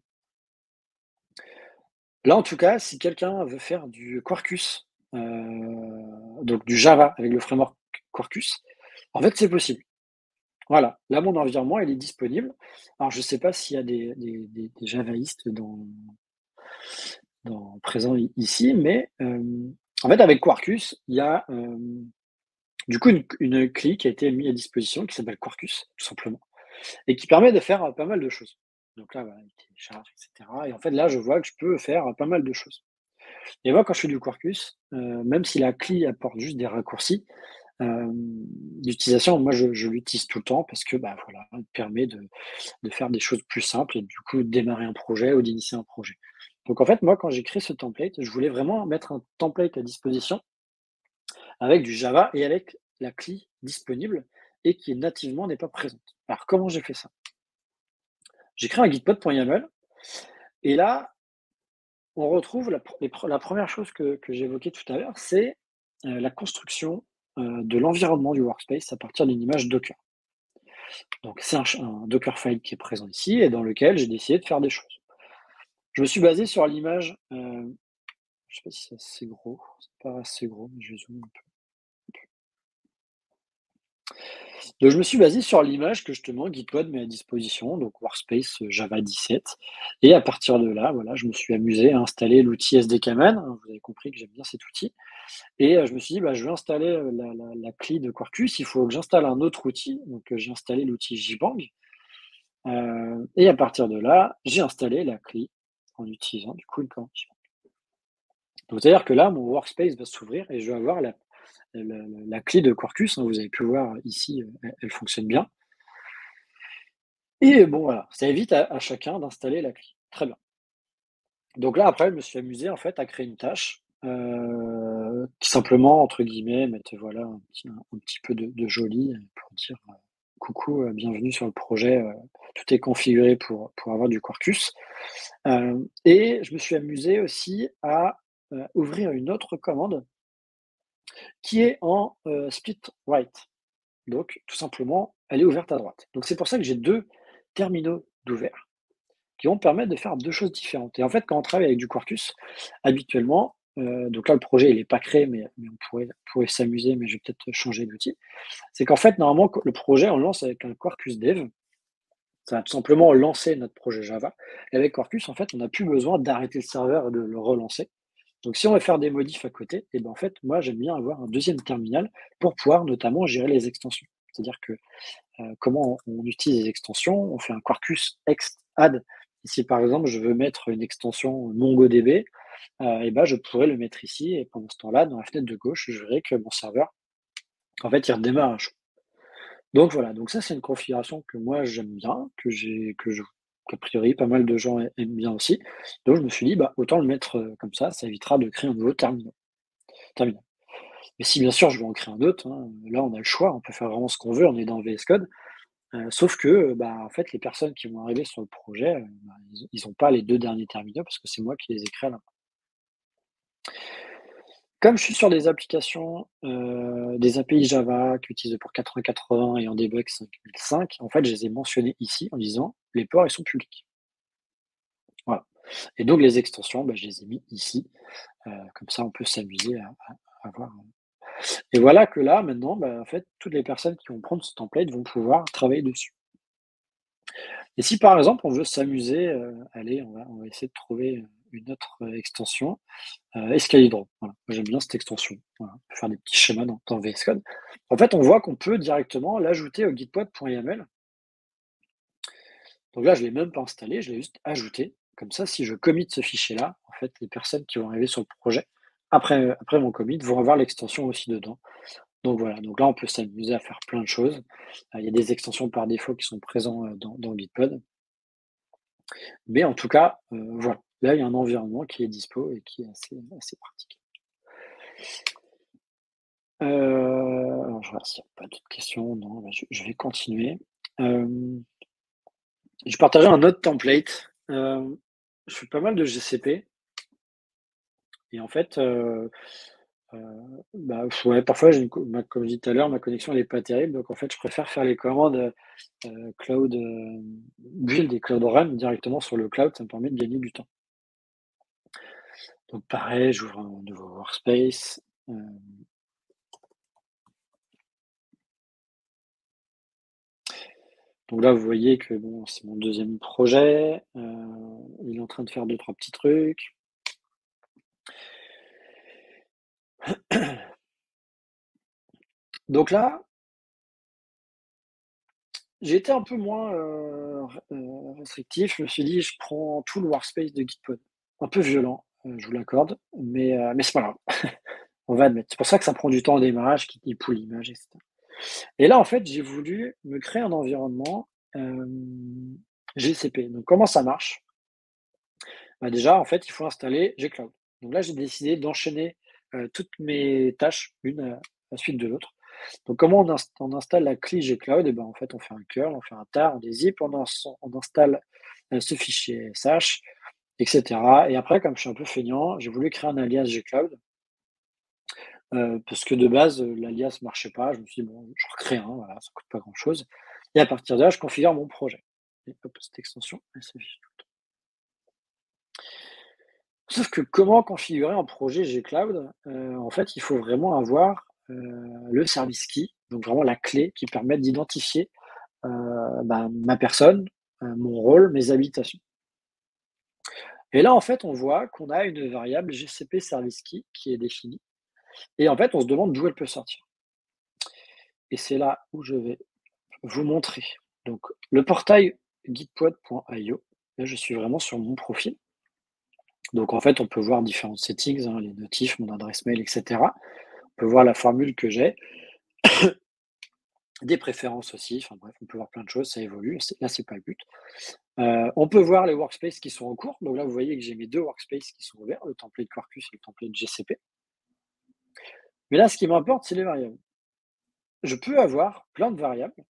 Là, en tout cas, si quelqu'un veut faire du Quarkus, donc du Java avec le framework Quarkus, en fait, c'est possible. Voilà, là, mon environnement, il est disponible. Alors, je ne sais pas s'il y a des javaïstes présents ici, mais en fait, avec Quarkus, il y a du coup une CLI qui a été mise à disposition qui s'appelle Quarkus, tout simplement, et qui permet de faire pas mal de choses. Donc là, voilà, il télécharge, etc. Et en fait, là, je vois que je peux faire pas mal de choses. Et moi, quand je fais du Quarkus, même si la CLI apporte juste des raccourcis, l'utilisation, moi, je l'utilise tout le temps parce que, bah, voilà, elle permet de faire des choses plus simples et du coup, de démarrer un projet ou d'initier un projet. Donc en fait, moi, quand j'ai créé ce template, je voulais vraiment mettre un template à disposition avec du Java et avec la CLI disponible et qui nativement n'est pas présente. Alors comment j'ai fait ça? J'ai créé un gitpod.yaml et là, on retrouve la première chose que j'évoquais tout à l'heure, c'est la construction de l'environnement du workspace à partir d'une image Docker. Donc c'est un Dockerfile qui est présent ici et dans lequel j'ai décidé de faire des choses. Je me suis basé sur l'image, je sais pas si c'est assez gros, c'est pas assez gros, mais je vais zoomer un peu. Donc je me suis basé sur l'image que justement Gitpod met à disposition, donc Workspace Java 17. Et à partir de là, voilà, je me suis amusé à installer l'outil SDKman. Vous avez compris que j'aime bien cet outil. Et je me suis dit, bah, je vais installer la CLI de Quarkus. Il faut que j'installe un autre outil. Donc j'ai installé l'outil JBang. Et à partir de là, j'ai installé la CLI en utilisant du coup une commande JBang. Donc c'est-à-dire que là, mon Workspace va s'ouvrir et je vais avoir la clé de Quarkus, hein, vous avez pu voir ici, elle fonctionne bien. Et bon, voilà, ça évite à chacun d'installer la clé. Très bien. Donc là, après, je me suis amusé en fait à créer une tâche qui simplement, entre guillemets, mettre voilà, un petit peu de joli pour dire coucou, bienvenue sur le projet. Tout est configuré pour avoir du Quarkus. Et je me suis amusé aussi à ouvrir une autre commande qui est en split right. Donc, tout simplement, elle est ouverte à droite. Donc, c'est pour ça que j'ai deux terminaux d'ouvert qui vont permettre de faire deux choses différentes. Et en fait, quand on travaille avec du Quarkus, habituellement, donc là, le projet, il n'est pas créé, mais on pourrait s'amuser, mais je vais peut-être changer d'outil. C'est qu'en fait, normalement, le projet, on le lance avec un Quarkus Dev. Ça va tout simplement lancer notre projet Java. Et avec Quarkus, en fait, on n'a plus besoin d'arrêter le serveur et de le relancer. Donc, si on veut faire des modifs à côté, et ben en fait, moi, j'aime bien avoir un deuxième terminal pour pouvoir notamment gérer les extensions. C'est-à-dire que comment on utilise les extensions, on fait un Quarkus ext add. Et si par exemple je veux mettre une extension MongoDB, et ben, je pourrais le mettre ici et pendant ce temps-là, dans la fenêtre de gauche, je verrai que mon serveur, en fait, il redémarre un chaud. Donc voilà, donc ça c'est une configuration que moi j'aime bien, qu'a priori pas mal de gens aiment bien aussi. Donc je me suis dit, bah, autant le mettre comme ça évitera de créer un nouveau terminal. Mais si bien sûr je veux en créer un autre, hein, là on a le choix, on peut faire vraiment ce qu'on veut, on est dans VS Code. Sauf que, bah, en fait, les personnes qui vont arriver sur le projet, bah, ils ont pas les 2 derniers terminaux parce que c'est moi qui les ai créés à la main. Comme je suis sur des applications, des API Java qui utilisent le port 8080 et en debug 5005, en fait, je les ai mentionnés ici en disant: «Les ports, ils sont publics». Voilà et donc les extensions, bah, je les ai mis ici, comme ça on peut s'amuser à voir, et voilà que là, maintenant, bah, en fait, toutes les personnes qui vont prendre ce template vont pouvoir travailler dessus. Et si par exemple on veut s'amuser, allez, on va essayer de trouver, une autre, extension, Escalibro. Voilà, moi j'aime bien cette extension. Voilà, on peut faire des petits schémas dans VS Code. En fait, on voit qu'on peut directement l'ajouter au gitpod.yaml. Donc là, je ne l'ai même pas installé, je l'ai juste ajouté. Comme ça, si je commit ce fichier-là, en fait, les personnes qui vont arriver sur le projet après mon commit, vont avoir l'extension aussi dedans. Donc voilà, donc là, on peut s'amuser à faire plein de choses. Il y a des extensions par défaut qui sont présents dans Gitpod. Mais en tout cas, voilà, là, il y a un environnement qui est dispo et qui est assez pratique. Alors, je regarde s'il n'y a pas d'autres questions. Non, bah, je vais continuer. Je partageais un autre template. Je fais pas mal de GCP et en fait, bah, ouais, parfois, comme je dis tout à l'heure, ma connexion elle est pas terrible, donc en fait, je préfère faire les commandes, cloud, build et cloud run directement sur le cloud, ça me permet de gagner du temps. Donc pareil, j'ouvre un nouveau workspace, donc là, vous voyez que bon, c'est mon deuxième projet, il est en train de faire 2-3 petits trucs. Donc là, j'ai été un peu moins, restrictif. Je me suis dit: «Je prends tout le workspace de Gitpod». Un peu violent, je vous l'accorde, mais c'est pas grave. On va admettre. C'est pour ça que ça prend du temps au démarrage, qu'il poule l'image et cetera. Et là, en fait, j'ai voulu me créer un environnement, GCP. Donc comment ça marche? Bah, déjà, en fait, il faut installer gCloud. Donc là, j'ai décidé d'enchaîner, toutes mes tâches, une à la suite de l'autre. Donc comment on installe la clé gCloud? Et ben, en fait, on fait un curl, on fait un tar, on des zip, on installe, ce fichier SH et cetera. Et après, comme je suis un peu feignant, j'ai voulu créer un alias gCloud, parce que de base, l'alias marchait pas. Je me suis dit: «Bon, je recrée un, voilà, ça coûte pas grand chose» et à partir de là, je configure mon projet et hop, cette extension, elle s'affiche. Sauf que comment configurer un projet gCloud? En fait, il faut vraiment avoir, le service key, donc vraiment la clé qui permet d'identifier, bah, ma personne, mon rôle, mes habitations. Et là, en fait, on voit qu'on a une variable GCP service key qui est définie et en fait, on se demande d'où elle peut sortir. Et c'est là où je vais vous montrer. Donc le portail gitpod.io, là, je suis vraiment sur mon profil. Donc en fait, on peut voir différents settings, hein, les notifs, mon adresse mail et cetera. On peut voir la formule que j'ai, des préférences aussi, enfin bref, on peut voir plein de choses, ça évolue, là, c'est pas le but. On peut voir les workspaces qui sont en cours, donc là, vous voyez que j'ai mes 2 workspaces qui sont ouverts, le template Quarkus et le template GCP. Mais là, ce qui m'importe, c'est les variables. Je peux avoir plein de variables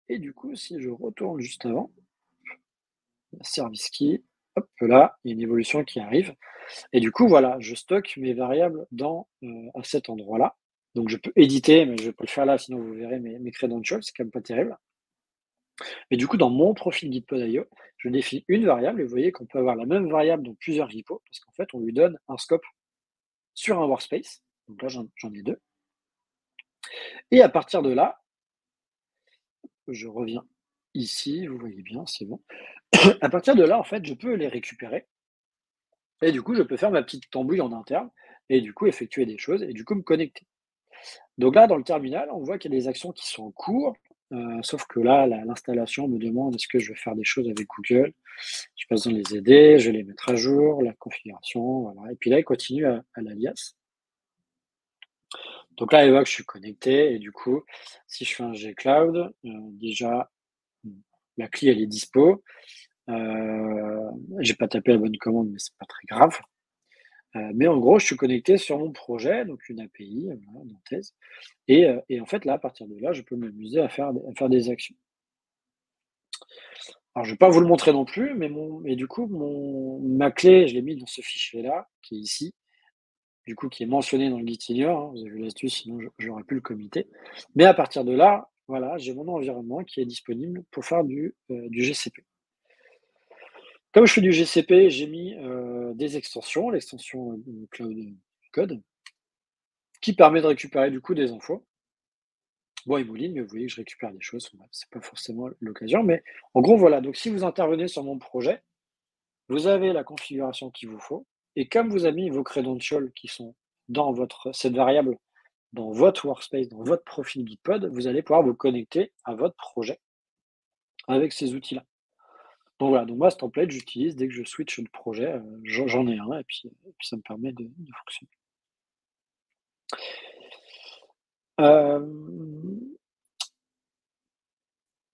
et du coup, si je retourne juste avant, service key, hop là, il y a une évolution qui arrive et du coup, voilà, je stocke mes variables à cet endroit-là. Donc je peux éditer, mais je vais pas le faire là, sinon vous verrez mes credentials, c'est quand même pas terrible. Mais du coup, dans mon profil Gitpod.io, je définis une variable et vous voyez qu'on peut avoir la même variable dans plusieurs repos parce qu'en fait, on lui donne un scope sur un workspace. Donc là, j'en ai 2. Et à partir de là, je reviens ici, vous voyez bien, c'est bon. À partir de là, en fait, je peux les récupérer et du coup, je peux faire ma petite tambouille en interne et du coup, effectuer des choses et du coup, me connecter. Donc là, dans le terminal, on voit qu'il y a des actions qui sont en cours, sauf que là, l'installation me demande est-ce que je vais faire des choses avec Google. Je passe dans les aider, je vais les mettre à jour, la configuration, voilà. Et puis là, il continue à l'alias. Donc là, il voit que je suis connecté et du coup, si je fais un gCloud, déjà, la clé, elle est dispo. J'ai pas tapé la bonne commande, mais c'est pas très grave. Mais en gros, je suis connecté sur mon projet, donc une API, voilà, nantaise. Et en fait, là, à partir de là, je peux m'amuser à faire des actions. Alors, je vais pas vous le montrer non plus, mais du coup, ma clé, je l'ai mis dans ce fichier-là, qui est ici, du coup, qui est mentionné dans le Gitignore, hein, vous avez vu l'astuce, sinon j'aurais pu le commiter. Mais à partir de là, voilà, j'ai mon environnement qui est disponible pour faire du GCP. Comme je fais du GCP, j'ai mis des extensions, l'extension Cloud Code, qui permet de récupérer du coup des infos. Bon, il mouline, mais vous voyez que je récupère des choses, bon, c'est pas forcément l'occasion, mais en gros, voilà. Donc, si vous intervenez sur mon projet, vous avez la configuration qu'il vous faut, et comme vous avez mis vos credentials qui sont dans cette variable, dans votre workspace, dans votre profil Gitpod, vous allez pouvoir vous connecter à votre projet avec ces outils-là. Donc voilà, donc moi, ce template, j'utilise dès que je switch de projet, j'en ai un, et puis ça me permet de fonctionner. Hem,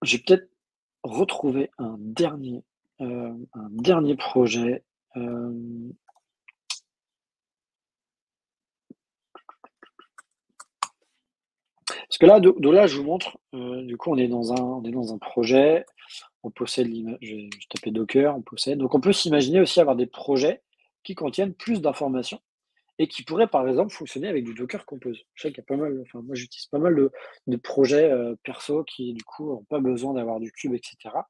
j'ai peut-être retrouvé un dernier projet, hem, parce que là, là, je vous montre, du coup, on est dans un projet, on possède je tapais Docker, on possède. Donc on peut s'imaginer aussi avoir des projets qui contiennent plus d'informations et qui pourraient, par exemple, fonctionner avec du Docker Compose. Je sais qu'il y a pas mal, enfin, moi, j'utilise pas mal de projets, perso qui, du coup, ont pas besoin d'avoir du cube et cetera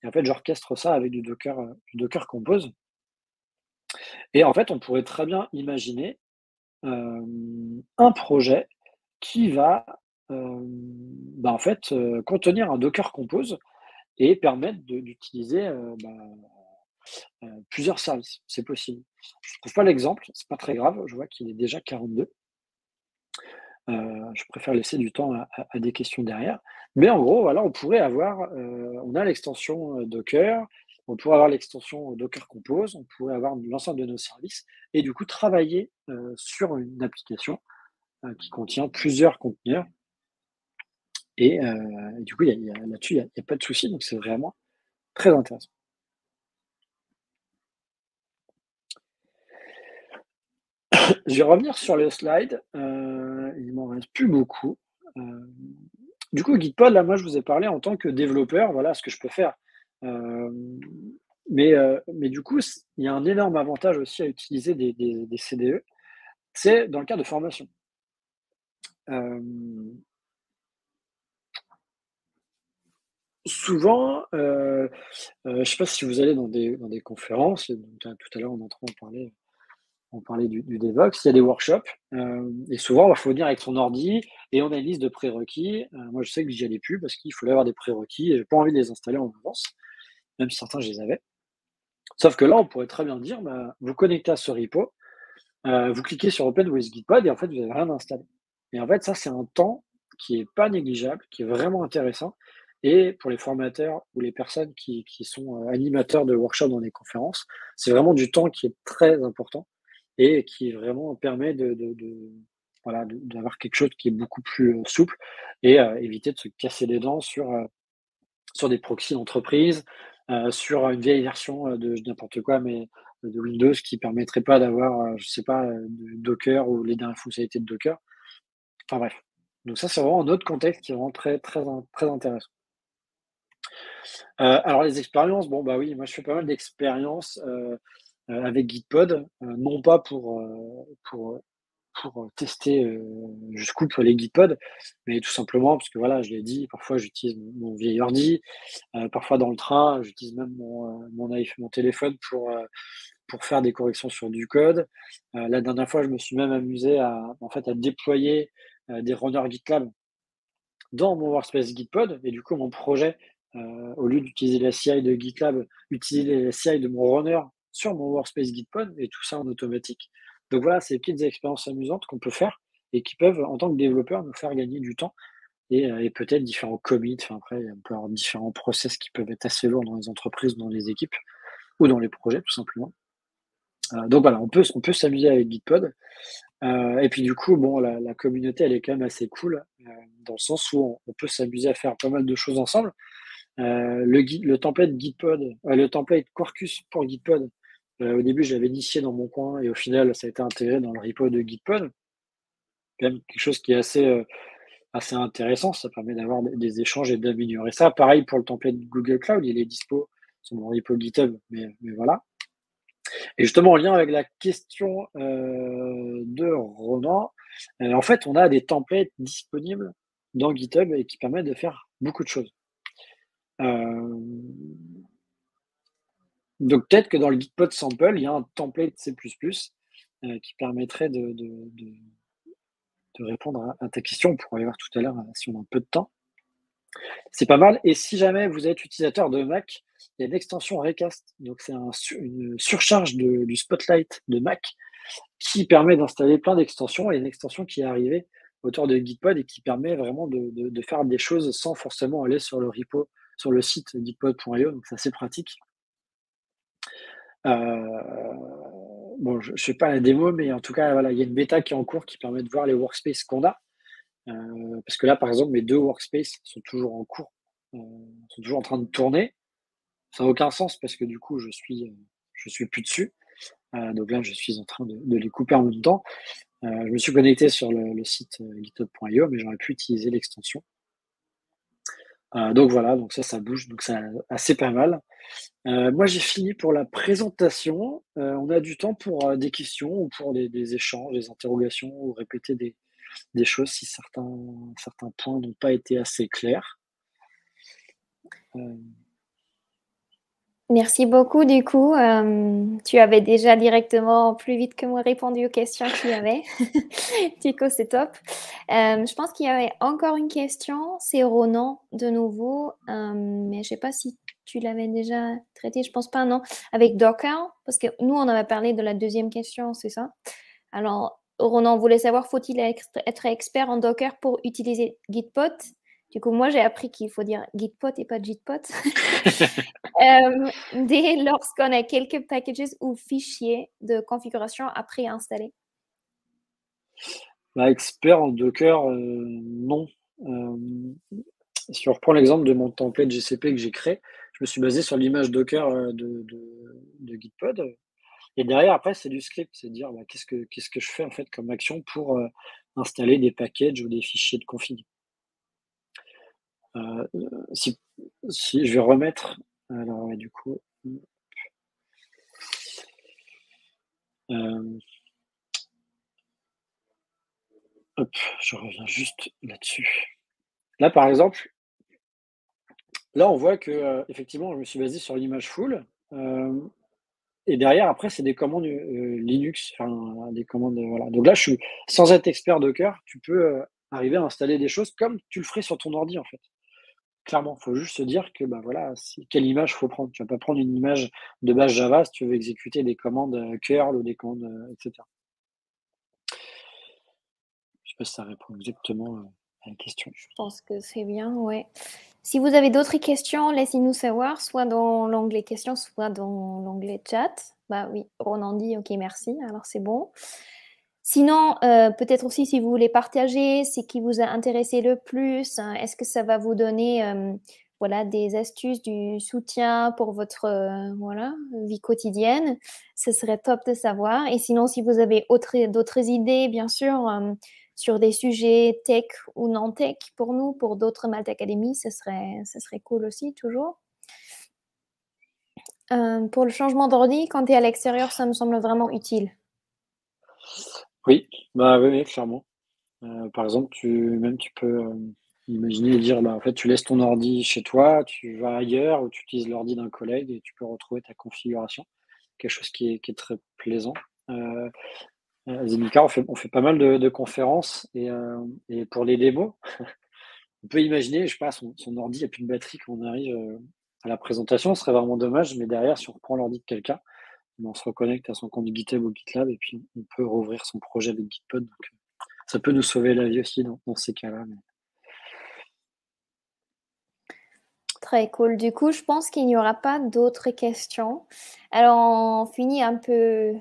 et en fait, j'orchestre ça avec du Docker Compose et en fait, on pourrait très bien imaginer, un projet qui va, en fait, contenir un Docker Compose et permettre d'utiliser, plusieurs services. C'est possible. Je trouve pas l'exemple, c'est pas très grave, je vois qu'il est déjà 42. Je préfère laisser du temps à des questions derrière. Mais en gros, voilà, on pourrait avoir, on a l'extension, Docker, on pourrait avoir l'extension Docker Compose, on pourrait avoir l'ensemble de nos services et du coup travailler, sur une application, qui contient plusieurs conteneurs et du coup, il y a là-dessus, il y a pas de souci, donc c'est vraiment très intéressant. Je vais revenir sur le slide, il m'en reste plus beaucoup. Hem, du coup, Gitpod, là, moi, je vous ai parlé en tant que développeur, voilà ce que je peux faire. Hem, mais du coup, il y a un énorme avantage aussi à utiliser des CDE, c'est dans le cadre de formation. Hem, souvent, je sais pas si vous allez dans des conférences, donc tout à l'heure, on parlait du DevOps, il y a des workshops, et souvent, il faut venir avec son ordi et on a une liste de prérequis. Moi, je sais que j'y allais plus parce qu'il fallait avoir des prérequis et j'ai pas envie de les installer en avance, même si certains, je les avais. Sauf que là, on pourrait très bien dire, bah, vous connectez à ce repo, vous cliquez sur Open with Gitpod et en fait, vous avez rien installé. Et en fait, ça, c'est un temps qui est pas négligeable, qui est vraiment intéressant et pour les formateurs ou les personnes qui sont, animateurs de workshops dans les conférences, c'est vraiment du temps qui est très important et qui vraiment permet voilà, d'avoir quelque chose qui est beaucoup plus, souple et éviter de se casser les dents sur des proxys d'entreprise, sur une vieille version, de n'importe quoi, mais de Windows qui permettrait pas d'avoir, je sais pas, de Docker ou les dernières fonctionnalités de Docker. Enfin bref. Donc ça, c'est vraiment un autre contexte qui est vraiment très intéressant. Alors les expériences, bon, bah, oui, moi je fais pas mal d'expériences, avec Gitpod, non pas pour tester, jusqu'où peut aller Gitpod, mais tout simplement parce que voilà, je l'ai dit, parfois j'utilise mon vieil ordi, parfois dans le train, j'utilise même mon téléphone pour faire des corrections sur du code. La dernière fois, je me suis même amusé en fait, à déployer, des runners GitLab dans mon workspace Gitpod et du coup, mon projet, au lieu d'utiliser la CI de GitLab, utiliser la CI de mon runner sur mon workspace Gitpod et tout ça en automatique. Donc voilà, c'est des petites expériences amusantes qu'on peut faire et qui peuvent, en tant que développeur, nous faire gagner du temps et peut-être différents commits. Enfin, après, on peut avoir différents process qui peuvent être assez lourds dans les entreprises, dans les équipes ou dans les projets, tout simplement. Donc voilà, on peut s'amuser avec Gitpod. Et puis du coup, bon, la communauté, elle est quand même assez cool, dans le sens où on peut s'amuser à faire pas mal de choses ensemble. Le template Gitpod, le template Quarkus pour Gitpod, au début, je l'avais initié dans mon coin et au final, ça a été intégré dans le repo de Gitpod. Quand même quelque chose qui est assez intéressant. Ça permet d'avoir des échanges et d'améliorer ça. Pareil pour le template Google Cloud, il est dispo sur mon repo GitHub, mais voilà. Et justement, en lien avec la question, de Ronan, en fait, on a des templates disponibles dans GitHub et qui permettent de faire beaucoup de choses. Hem, donc peut-être que dans le Gitpod sample, il y a un template C++, qui permettrait de répondre à ta question. On pourra aller voir tout à l'heure, si on a un peu de temps. C'est pas mal et si jamais vous êtes utilisateur de Mac, il y a une extension Recast, donc c'est une surcharge du Spotlight de Mac qui permet d'installer plein d'extensions et une extension qui est arrivée autour de Gitpod et qui permet vraiment de faire des choses sans forcément aller sur le repo, sur le site gitpod.io, donc c'est assez pratique. Bon, je fais pas la démo, mais en tout cas, voilà, il y a une bêta qui est en cours qui permet de voir les workspaces qu'on a. Parce que là, par exemple, mes 2 workspaces sont toujours en cours, sont toujours en train de tourner. Ça n'a aucun sens parce que du coup, je suis plus dessus. Donc là, je suis en train de les couper en même temps. Je me suis connecté sur le site github.io, mais j'aurais pu utiliser l'extension. Donc voilà, donc ça bouge, donc c'est assez pas mal. Moi, j'ai fini pour la présentation. On a du temps pour des questions ou pour des échanges, des interrogations ou répéter des choses si certains points n'ont pas été assez clairs. Merci beaucoup. Du coup, tu avais déjà directement plus vite que moi répondu aux questions qu'il y avait. Du coup, c'est top. Je pense qu'il y avait encore une question. C'est Ronan de nouveau, mais je ne sais pas si tu l'avais déjà traité. Je pense pas, non. Avec Docker, parce que nous, on avait parlé de la deuxième question, c'est ça? Alors, Ronan voulait savoir, faut-il être expert en Docker pour utiliser Gitpod? Du coup, moi, j'ai appris qu'il faut dire Gitpod et pas Gitpod. Dès lorsqu'on a quelques packages ou fichiers de configuration à préinstaller. Expert en Docker, non. Si on reprend l'exemple de mon template GCP que j'ai créé, je me suis basé sur l'image Docker de Gitpod. Et derrière, après, c'est du script, c'est dire qu'est-ce que je fais en fait comme action pour installer des packages ou des fichiers de config. Si je vais remettre, alors ouais, du coup, hop, je reviens juste là-dessus. Là, par exemple, là, on voit que effectivement, je me suis basé sur l'image full. Et derrière, après, c'est des commandes Linux, enfin des commandes, voilà. Donc là, je suis sans être expert Docker, tu peux arriver à installer des choses comme tu le ferais sur ton ordi, en fait. Clairement, il faut juste se dire que voilà, quelle image faut prendre. Tu vas pas prendre une image de base Java si tu veux exécuter des commandes curl ou des commandes, etc. Je sais pas si ça répond exactement à la question. Je pense que c'est bien, ouais. Si vous avez d'autres questions, laissez-nous savoir, soit dans l'onglet questions, soit dans l'onglet chat. Bah oui, Ronan dit OK, merci, alors c'est bon. Sinon, peut-être aussi si vous voulez partager ce qui vous a intéressé le plus, hein, est-ce que ça va vous donner voilà, des astuces, du soutien pour votre voilà, vie quotidienne? Ce serait top de savoir. Et sinon, si vous avez d'autres idées, bien sûr, sur des sujets tech ou non tech pour nous, pour d'autres Malte Academy, ce serait cool aussi, toujours. Pour le changement d'ordi, quand tu es à l'extérieur, ça me semble vraiment utile. Oui, oui, clairement. Par exemple, tu peux imaginer et dire, en fait, tu laisses ton ordi chez toi, tu vas ailleurs ou tu utilises l'ordi d'un collègue et tu peux retrouver ta configuration. Quelque chose qui est très plaisant. À Zenica, on fait pas mal de conférences et pour les démos, on peut imaginer, je sais pas, son ordi a plus de batterie quand on arrive à la présentation, ce serait vraiment dommage, mais derrière, si on reprend l'ordi de quelqu'un, on se reconnecte à son compte GitHub ou GitLab et puis on peut rouvrir son projet avec Gitpod. Donc, ça peut nous sauver la vie aussi dans ces cas-là. Mais... Très cool. Du coup, je pense qu'il n'y aura pas d'autres questions. Alors, on finit un peu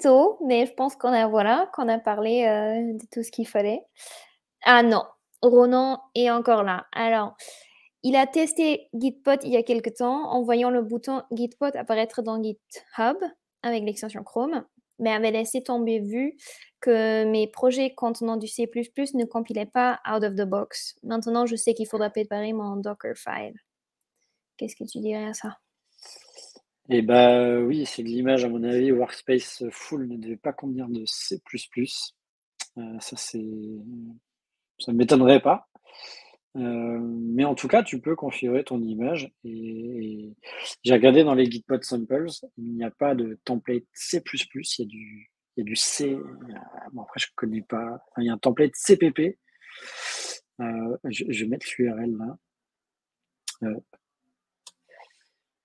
tôt, mais je pense qu'on a parlé de tout ce qu'il fallait. Ah non, Ronan est encore là. Alors, il a testé Gitpod il y a quelque temps en voyant le bouton Gitpod apparaître dans GitHub avec l'extension Chrome, mais avait laissé tomber vu que mes projets contenant du C++ ne compilaient pas out of the box. Maintenant, je sais qu'il faudra préparer mon Dockerfile. Qu'est-ce que tu dirais à ça? Et oui, c'est de l'image, à mon avis, Workspace full ne devait pas contenir de C++. Ça ne m'étonnerait pas. Mais en tout cas, tu peux configurer ton image et j'ai regardé dans les Gitpod samples, il n'y a pas de template C++, il y a du C. Bon, après, je connais pas. Enfin, il y a un template CPP. Je vais mettre l'URL là.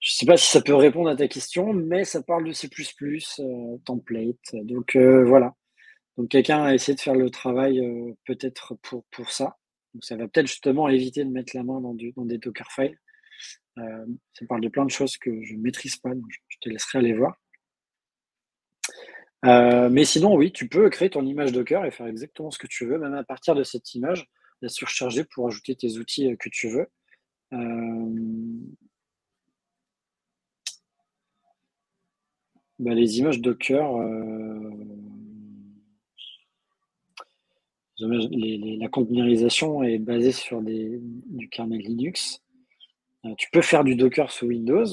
Je sais pas si ça peut répondre à ta question, mais ça parle de C++, template. Donc voilà. Donc quelqu'un a essayé de faire le travail peut-être pour ça. Donc ça va peut-être justement éviter de mettre la main dans des Dockerfiles. Ça parle de plein de choses que je ne maîtrise pas, donc je te laisserai aller voir. Mais sinon, oui, tu peux créer ton image Docker et faire exactement ce que tu veux, même à partir de cette image, la surcharger pour ajouter tes outils que tu veux. Les images Docker, la containerisation est basée sur du kernel Linux. Tu peux faire du Docker sous Windows,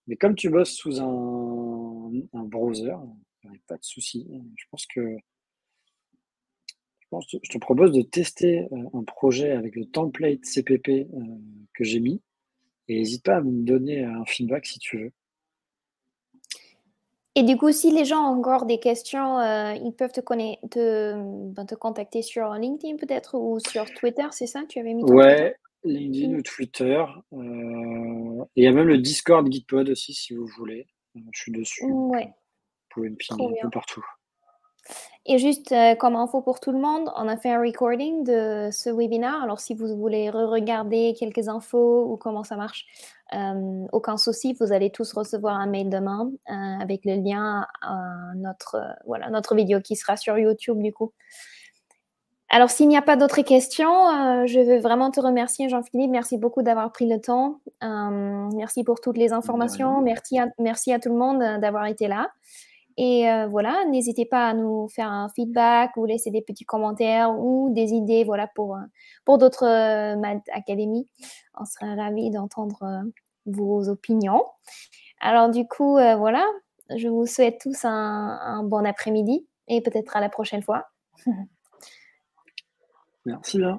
mais comme tu bosses sous un browser, il n'y a pas de souci. Je te propose de tester un projet avec le template CPP que j'ai mis et n'hésite pas à me donner un feedback si tu veux. Et du coup, si les gens ont encore des questions, ils peuvent te contacter sur LinkedIn peut-être ou sur Twitter, c'est ça? Tu avais mis ton Twitter? Ouais, LinkedIn ou Twitter. Et il y a même le Discord Gitpod aussi si vous voulez. Je suis dessus, donc Ouais, vous pouvez me trop pinguer un peu bien. partout. Et juste comme info pour tout le monde, on a fait un recording de ce webinaire. Alors, si vous voulez re-regarder quelques infos ou comment ça marche, aucun souci, vous allez tous recevoir un mail demain avec le lien à notre vidéo qui sera sur YouTube du coup. Alors, s'il n'y a pas d'autres questions, je veux vraiment te remercier, Jean-Philippe. Merci beaucoup d'avoir pris le temps. Merci pour toutes les De rien. informations. Merci à tout le monde d'avoir été là. Et voilà, n'hésitez pas à nous faire un feedback ou laisser des petits commentaires ou des idées voilà, pour d'autres Math Academy. On serait ravis d'entendre vos opinions. Alors du coup, voilà, je vous souhaite tous un bon après-midi et peut-être à la prochaine fois. Merci bien.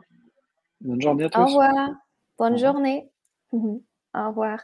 Bonne journée à Au tous. revoir, Au bonne revoir. journée. Au revoir.